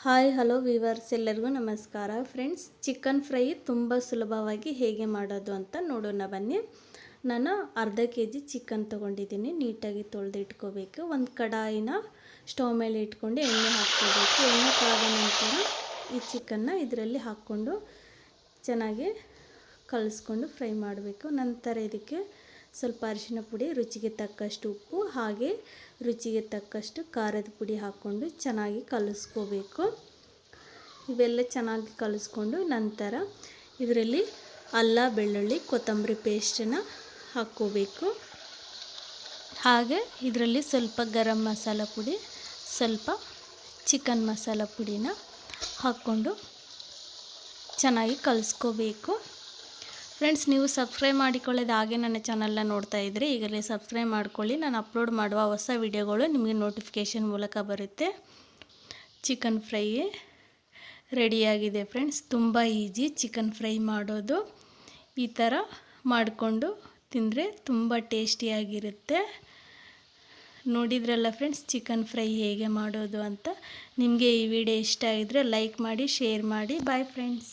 Hi hello viewers, ಎಲ್ಲರಿಗೂ ನಮಸ್ಕಾರ friends. Chicken fry ತುಂಬ ಸುಲಭವಾಗಿ ಹೇಗೆ ಮಾಡೋದು ಅಂತ ನೋಡೋಣ ಬನ್ನಿ. ನಾನು ಅರ್ಧ ಕೆಜಿ ಚಿಕನ್ ತೊಗೊಂಡಿದ್ದೀನಿ. ನೀಟಾಗಿ ತೊಳೆದು ಇಟ್ಕೋಬೇಕು. ಒಂದು ಕಡಾಯಿನ ಸ್ಟವ್ ಮೇಲೆ ಇಟ್ಕೊಂಡು ಎಣ್ಣೆ ಹಾಕ್ಕೋಬೇಕು. ಎಣ್ಣೆ ಕಾದ ನಂತರ ಈ ಚಿಕನ್ನ ಇದರಲ್ಲಿ ಹಾಕ್ಕೊಂಡು ಚೆನ್ನಾಗಿ ಕಲಿಸ್ಕೊಂಡು ಫ್ರೈ ಮಾಡಬೇಕು. ನಂತರ ಇದಕ್ಕೆ ಸ್ವಲ್ಪ ಅರಿಶಿನ ಪುಡಿ, ರುಚಿಗೆ ತಕ್ಕಷ್ಟು ಉಪ್ಪು, ಹಾಗೆ ರುಚಿಗೆ ತಕ್ಕಷ್ಟು ಖಾರದ ಪುಡಿ ಹಾಕ್ಕೊಂಡು ಚೆನ್ನಾಗಿ ಕಲಿಸ್ಕೋಬೇಕು. ಇವೆಲ್ಲ ಚೆನ್ನಾಗಿ ಕಲಿಸ್ಕೊಂಡು ನಂತರ ಇದರಲ್ಲಿ ಅಲ್ಲ, ಬೆಳ್ಳುಳ್ಳಿ, ಕೊತ್ತಂಬರಿ ಪೇಸ್ಟನ್ನು ಹಾಕ್ಕೋಬೇಕು. ಹಾಗೆ ಇದರಲ್ಲಿ ಸ್ವಲ್ಪ ಗರಂ ಮಸಾಲ ಪುಡಿ, ಸ್ವಲ್ಪ ಚಿಕನ್ ಮಸಾಲ ಪುಡಿನ ಹಾಕ್ಕೊಂಡು ಚೆನ್ನಾಗಿ ಕಲಿಸ್ಕೋಬೇಕು. ಫ್ರೆಂಡ್ಸ್, ನೀವು ಸಬ್ಸ್ಕ್ರೈಬ್ ಮಾಡಿಕೊಳ್ಳೋದು ಹಾಗೆ ನನ್ನ ಚಾನಲ್ನ ನೋಡ್ತಾ ಇದ್ದರೆ ಈಗಲೇ ಸಬ್ಸ್ಕ್ರೈಬ್ ಮಾಡ್ಕೊಳ್ಳಿ. ನಾನು ಅಪ್ಲೋಡ್ ಮಾಡುವ ಹೊಸ ವಿಡಿಯೋಗಳು ನಿಮಗೆ ನೋಟಿಫಿಕೇಷನ್ ಮೂಲಕ ಬರುತ್ತೆ. ಚಿಕನ್ ಫ್ರೈ ರೆಡಿಯಾಗಿದೆ ಫ್ರೆಂಡ್ಸ್. ತುಂಬ ಈಜಿ ಚಿಕನ್ ಫ್ರೈ ಮಾಡೋದು. ಈ ಥರ ಮಾಡಿಕೊಂಡು ತಿಂದರೆ ತುಂಬ ಟೇಸ್ಟಿಯಾಗಿರುತ್ತೆ. ನೋಡಿದ್ರಲ್ಲ ಫ್ರೆಂಡ್ಸ್, ಚಿಕನ್ ಫ್ರೈ ಹೇಗೆ ಮಾಡೋದು ಅಂತ. ನಿಮಗೆ ಈ ವಿಡಿಯೋ ಇಷ್ಟ ಆಗಿದ್ರೆ ಲೈಕ್ ಮಾಡಿ, ಶೇರ್ ಮಾಡಿ. Bye friends.